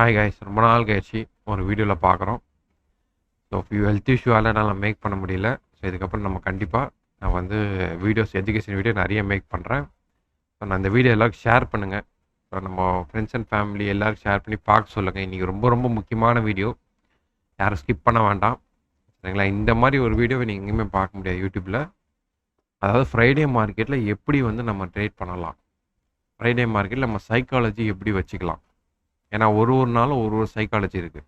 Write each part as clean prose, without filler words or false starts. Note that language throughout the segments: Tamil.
ஹாய் காய்ஸ், ரொம்ப நாள் கழிச்சு ஒரு வீடியோவில் பார்க்குறோம். ஸோ ஹெல்த் இஷ்யூவால் என்னால் மேக் பண்ண முடியல. ஸோ இதுக்கப்புறம் நம்ம கண்டிப்பாக நான் வந்து எஜுகேஷன் வீடியோ நிறைய மேக் பண்ணுறேன். ஸோ நான் இந்த வீடியோ எல்லாருக்கும் ஷேர் பண்ணுங்கள். ஸோ நம்ம ஃப்ரெண்ட்ஸ் அண்ட் ஃபேமிலி எல்லோரும் ஷேர் பண்ணி பார்க்க சொல்லுங்கள். இன்றைக்கி ரொம்ப ரொம்ப முக்கியமான வீடியோ, யாரும் ஸ்கிப் பண்ண வேண்டாம். சரிங்களா? இந்த மாதிரி ஒரு வீடியோவை நீங்கள் எங்கேயுமே பார்க்க முடியாது யூடியூப்பில். அதாவது ஃப்ரைடே மார்க்கெட்டில் எப்படி வந்து நம்ம ட்ரேட் பண்ணலாம், ஃப்ரைடே மார்க்கெட்டில் நம்ம சைக்காலஜி எப்படி வச்சுக்கலாம். ஏன்னா ஒரு ஒரு நாளும் ஒரு ஒரு சைக்காலஜி இருக்குது.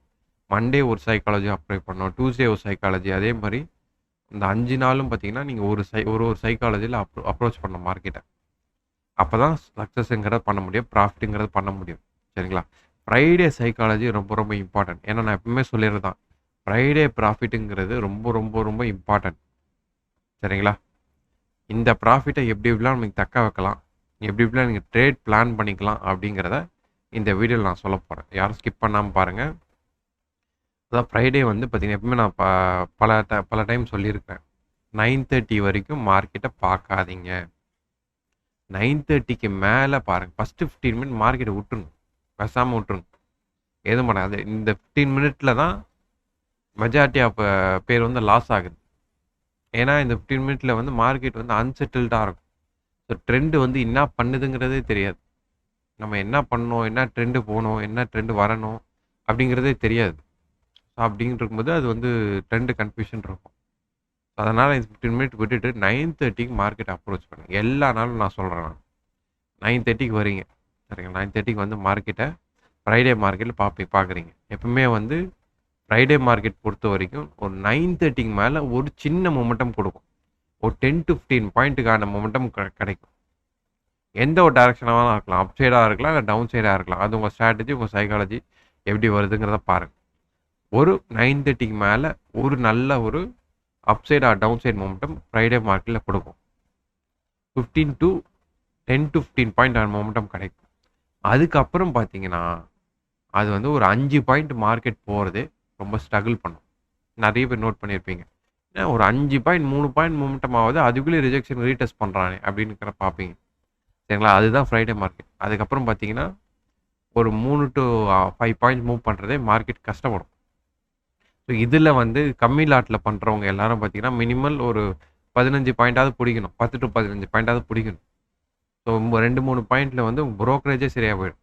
மண்டே ஒரு சைக்காலஜி அப்ளை பண்ணோம், டியூஸ்டே ஒரு சைக்காலஜி. அதே மாதிரி இந்த 5 நாளும் பார்த்தீங்கன்னா நீங்கள் ஒரு சைக்காலஜியில் அப்ரோச் பண்ண மார்க்கெட்டை. அப்போ தான் சக்ஸஸ்ங்கிறத பண்ண முடியும், ப்ராஃபிட்டுங்கிறத பண்ண முடியும். சரிங்களா? ஃப்ரைடே சைக்காலஜி ரொம்ப ரொம்ப இம்பார்ட்டன்ட். ஏன்னா நான் எப்பவுமே சொல்லிடுறது தான், ஃப்ரைடே ப்ராஃபிட்டுங்கிறது ரொம்ப ரொம்ப ரொம்ப இம்பார்ட்டன்ட். சரிங்களா? இந்த ப்ராஃபிட்டை எப்படி எப்படிலாம் நமக்கு தக்க வைக்கலாம், எப்படி எப்படிலாம் நீங்கள் ட்ரேட் பிளான் பண்ணிக்கலாம் அப்படிங்கிறத இந்த வீடியோவில் நான் சொல்ல போகிறேன். யாரும் ஸ்கிப் பண்ணாமல் பாருங்கள். அதான் ஃப்ரைடே வந்து பார்த்தீங்கன்னா எப்பவுமே நான் பல டைம் சொல்லியிருக்கேன், 9:30 வரைக்கும் மார்க்கெட்டை பார்க்காதீங்க. 9:30க்கு மேலே பாருங்கள். ஃபஸ்ட்டு 15 மினிட் மார்க்கெட்டை விட்டுருங்க, பேசாமல் விட்டுருங்க, எதுவும் பண்ணாது. இந்த 15 மினிட்ல தான் மெஜாரிட்டி ஆஃப் பேர் வந்து லாஸ் ஆகுது. ஏன்னா இந்த 15 மினிட்ல வந்து மார்க்கெட் வந்து அன்செட்டில்டாக இருக்கும். ஸோ ட்ரெண்டு வந்து என்ன பண்ணுதுங்கிறதே தெரியாது. நம்ம என்ன பண்ணணும், என்ன ட்ரெண்டு போகணும், என்ன ட்ரெண்டு வரணும் அப்படிங்கிறதே தெரியாது. அப்படின்னு இருக்கும்போது அது வந்து ட்ரெண்டு கன்ஃபியூஷன் இருக்கும். அதனால் இந்த 15 மினிட் விட்டுட்டு 9:30க்கு மார்க்கெட் அப்ரோச் பண்ணுங்கள். எல்லா நாளும் நான் சொல்கிறேன், நான் 9:30க்கு வரீங்க. சரிங்களா? 9:30க்கு வந்து மார்க்கெட்டை ஃப்ரைடே மார்க்கெட்டில் பார்க்குறீங்க. எப்பவுமே வந்து ஃப்ரைடே மார்க்கெட் பொறுத்த வரைக்கும் ஒரு 9:30க்கு மேலே ஒரு சின்ன மொமெண்டம் கொடுக்கும். ஒரு 10 to 15 பாயிண்ட்டுக்கான மொமெண்டம் கிடைக்கும். எந்த ஒரு டைரக்ஷனாக இருக்கலாம், அப் சைடாக இருக்கலாம், இல்லை டவுன் சைடாக இருக்கலாம். அது உங்கள் ஸ்ட்ராட்டஜி, உங்கள் சைக்காலஜி எப்படி வருதுங்கிறத பாருங்கள். ஒரு 9:30க்கு மேலே ஒரு நல்ல ஒரு upside or down side momentum Friday மார்க்கெட்டில் கொடுக்கும். 10 to 15 பாயிண்ட் மொமெண்டம் கிடைக்கும். அதுக்கப்புறம் பார்த்தீங்கன்னா அது வந்து ஒரு 5 பாயிண்ட் மார்க்கெட் போகிறது ரொம்ப ஸ்ட்ரகிள் பண்ணும். நிறைய பேர் நோட் பண்ணியிருப்பீங்க, ஏன்னா ஒரு 5 பாயிண்ட் 3 பாயிண்ட் மொமெண்டம் ஆகுது, அதுக்குள்ளே ரிஜெக்ஷன் ரீடெஸ்ட் பண்ணுறானே அப்படின்னு பார்ப்பீங்க. சரிங்களா? அதுதான் ஃப்ரைடே மார்க்கெட். அதுக்கப்புறம் பார்த்தீங்கன்னா ஒரு 3 to 5 பாயிண்ட் மூவ் பண்ணுறதே மார்க்கெட் கஷ்டப்படும். ஸோ இதில் வந்து கம்மி லாட்டில் பண்ணுறவங்க எல்லாரும் பார்த்தீங்கன்னா மினிமல் ஒரு 15 பாயிண்டாவது பிடிக்கணும், 10 to 15 பாயிண்டாவது பிடிக்கணும். ஸோ 2-3 பாயிண்டில் வந்து புரோக்கரேஜே சரியாக போயிடும்.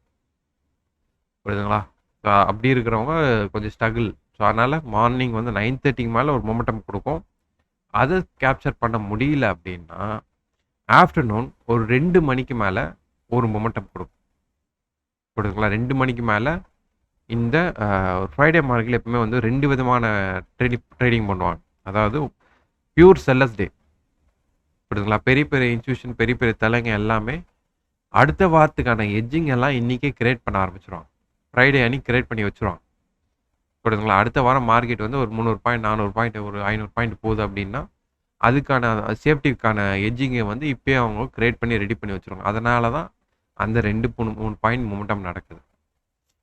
புரியுதுங்களா? ஸோ அப்படி இருக்கிறவங்க கொஞ்சம் ஸ்ட்ரகிள். ஸோ அதனால் மார்னிங் வந்து 9:30க்கு மேலே ஒரு மொமெண்டம் கொடுக்கும். அதை கேப்சர் பண்ண முடியல அப்படின்னா ஆஃப்டர்நூன் ஒரு 2 மணிக்கு மேலே ஒரு மொமெண்டம் கொடுக்கும். புரியுதுங்களா? 2 மணிக்கு மேலே இந்த ஃப்ரைடே மார்க்கெட்டில் எப்பவுமே வந்து 2 விதமான ட்ரேடிங் பண்ணுவாங்க. அதாவது பியூர் செல்லர்ஸ் டே. புரியுதுங்களா? பெரிய பெரிய இன்ஸ்டியூஷன், பெரிய பெரிய தலைங்க எல்லாமே அடுத்த வாரத்துக்கான எட்ஜிங் எல்லாம் இன்றைக்கே கிரியேட் பண்ண ஆரம்பிச்சிருவாங்க. ஃப்ரைடே அன்னைக்கு கிரியேட் பண்ணி வச்சுருவாங்க. புரியுதுங்களா? அடுத்த வாரம் மார்க்கெட் வந்து ஒரு 300 பாயிண்ட், 400 பாயிண்ட், ஒரு 500 பாயிண்ட் போகுது அப்படின்னா அதுக்கான சேஃப்டிக்கான எட்ஜிங்கை வந்து இப்போயே அவங்க கிரியேட் பண்ணி ரெடி பண்ணி வச்சுருவாங்க. அதனால தான் அந்த 2-3 பாயிண்ட் மொமெண்டம் நடக்குது.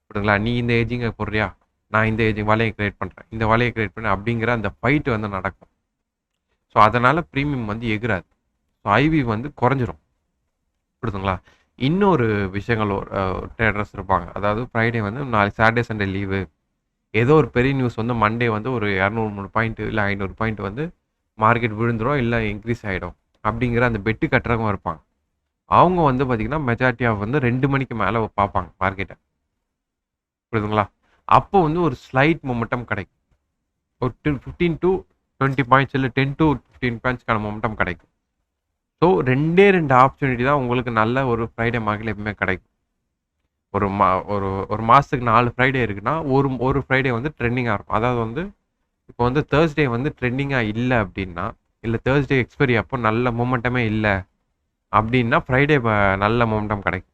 புரியுதுங்களா? நீ இந்த ஏஜிங்கை போடுறியா, நான் இந்த ஏஜிங் வலையை கிரியேட் பண்ணுறேன், இந்த வலையை கிரியேட் பண்ணேன் அப்படிங்கிற அந்த ஃபைட்டு வந்து நடக்கும். ஸோ அதனால் ப்ரீமியம் வந்து எகுறாது. ஸோ ஐவி வந்து குறைஞ்சிரும். புரியுதுங்களா? இன்னொரு விஷயங்கள் ட்ரேடர்ஸ் இருப்பாங்க. அதாவது ஃப்ரைடே வந்து நாளைக்கு சாட்டர்டே சண்டே லீவு, ஏதோ ஒரு பெரிய நியூஸ் வந்து மண்டே வந்து ஒரு 200-300 பாயிண்ட் இல்லை 500 பாயிண்ட் வந்து மார்க்கெட் விழுந்துடும், இல்லை இன்க்ரீஸ் ஆகிடும் அப்படிங்கிற அந்த பெட்டு கட்டுறவங்க இருப்பாங்க. அவங்க வந்து பார்த்திங்கன்னா மெஜாரிட்டி ஆஃப் வந்து 2 மணிக்கு மேலே பார்ப்பாங்க மார்க்கெட்டை. புரியுதுங்களா? அப்போ வந்து ஒரு ஸ்லைட் மொமெண்டம் கிடைக்கும். ஒரு 15 to 20 பாயிண்ட்ஸ் இல்லை 10 to 15 பாயிண்ட்ஸ்க்கான மொமெண்டம் கிடைக்கும். ஸோ 2 ஆப்பர்ச்சுனிட்டி தான் உங்களுக்கு நல்ல ஒரு ஃப்ரைடே மார்க்கெட்டில் எப்பவுமே கிடைக்கும். ஒரு மாதத்துக்கு 4 ஃப்ரைடே இருக்குன்னா ஒரு ஃப்ரைடே வந்து ட்ரெண்டிங்காக இருக்கும். அதாவது வந்து இப்போ வந்து தேர்ஸ்டே வந்து ட்ரெண்டிங்காக இல்லை அப்படின்னா, இல்லை தேர்ஸ்டே எக்ஸ்பைரி அப்போ நல்ல மொமெண்டமே இல்லை அப்படின்னா ஃப்ரைடே நல்ல மொமெண்டம் கிடைக்கும்.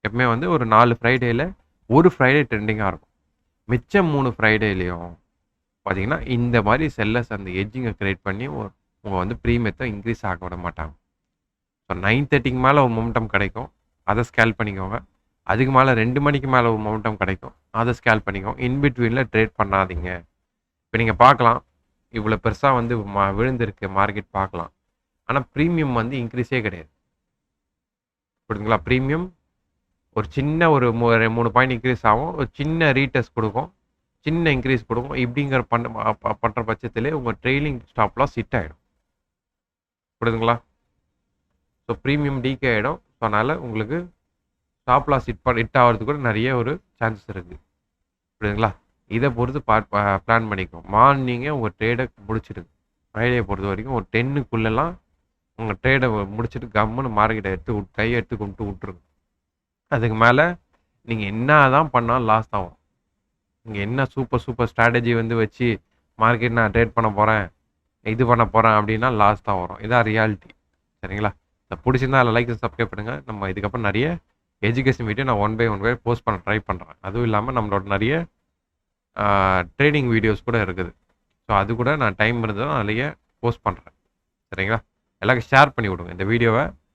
எப்பவுமே வந்து ஒரு 4 ஃப்ரைடேயில் ஒரு ஃப்ரைடே ட்ரெண்டிங்காக இருக்கும். மிச்சம் 3 ஃப்ரைடேலையும் பார்த்தீங்கன்னா இந்த மாதிரி செல்லர்ஸ் அந்த எட்ஜிங்கை கிரியேட் பண்ணி உங்கள் வந்து ப்ரீமியத்தை இன்க்ரீஸ் ஆக விட மாட்டாங்க. ஸோ 9:30க்கு மேலே ஒரு மொமெண்டம் கிடைக்கும், அதை ஸ்கேல் பண்ணிக்கோங்க. அதுக்கு மேலே 2 மணிக்கு மேலே ஒரு மொமெண்டம் கிடைக்கும், அதை ஸ்கேல் பண்ணிக்கோங்க. இன்பிட்வீனில் ட்ரேட் பண்ணாதீங்க. இப்போ நீங்கள் பார்க்கலாம், இவ்வளோ பெருசாக வந்து விழுந்திருக்கு மார்க்கெட் பார்க்கலாம், ஆனால் ப்ரீமியம் வந்து இன்க்ரீஸே கிடையாது. புரியுதுங்களா? ப்ரீமியம் ஒரு சின்ன ஒரு 3 பாயிண்ட் இன்க்ரீஸ் ஆகும். ஒரு சின்ன ரீடெஸ்ட் குடுக்கும். சின்ன இன்க்ரீஸ் குடுக்கும். இப்படிங்கிற பண்ற பட்சத்திலே உங்க ட்ரெய்லிங் ஸ்டாப் லாஸ் ஹிட் ஆயிடும். புரியுதுங்களா? ஸோ பிரீமியம் டீகே ஆயிடும். ஸோ அதனால உங்களுக்கு ஸ்டாப் லாஸ் ஹிட் ஆவறதுக்கு கூட நெறைய ஒரு சான்சஸ் இருக்கு. புரியுதுங்களா? இத பொறுத்து பிளான் பண்ணிக்கோங்க. மார்னிங்கே உங்க ட்ரேட முடிச்சிடுங்க. ஃப்ரைடே பொறுத்தவரைக்கும் ஒரு 10க்குள்ளலாம் உங்க ட்ரேட முடிச்சுட்டு கம்முன்னு மார்க்கெட்ட கைய எடுத்து கும்பிட்டு விட்டுருங்க. அதுக்கு மேல நீங்க என்னதான் பண்ணாலும் லாஸ் தான் வரும். நீங்க என்ன சூப்பர் ஸ்ட்ராட்டஜி வந்து வச்சு மார்க்கெட் நான் ட்ரேட் பண்ண போறேன், இது பண்ண போறேன் அப்படின்னா லாஸ் தான் வரும். இதான் ரியாலிட்டி. சரிங்களா? இத புடிச்சிருந்தா லைக், சப்ஸ்கிரைப் பண்ணுங்க. நம்ம இதுக்கப்புறம் நெறைய எஜுகேஷன் வீடியோ நான் ஒன் பை போஸ்ட் பண்ண ட்ரை பண்றேன். அதுவும் இல்லாம நம்மளோட நெறைய ட்ரேடிங் வீடியோஸ் கூட இருக்குது. ஸோ அது கூட நான் டைம் இருந்ததுன்னா அதிலேயே போஸ்ட் பண்றேன். சரிங்களா? எல்லாருக்கும் ஷேர் பண்ணி விடுங்க இந்த வீடியோவை.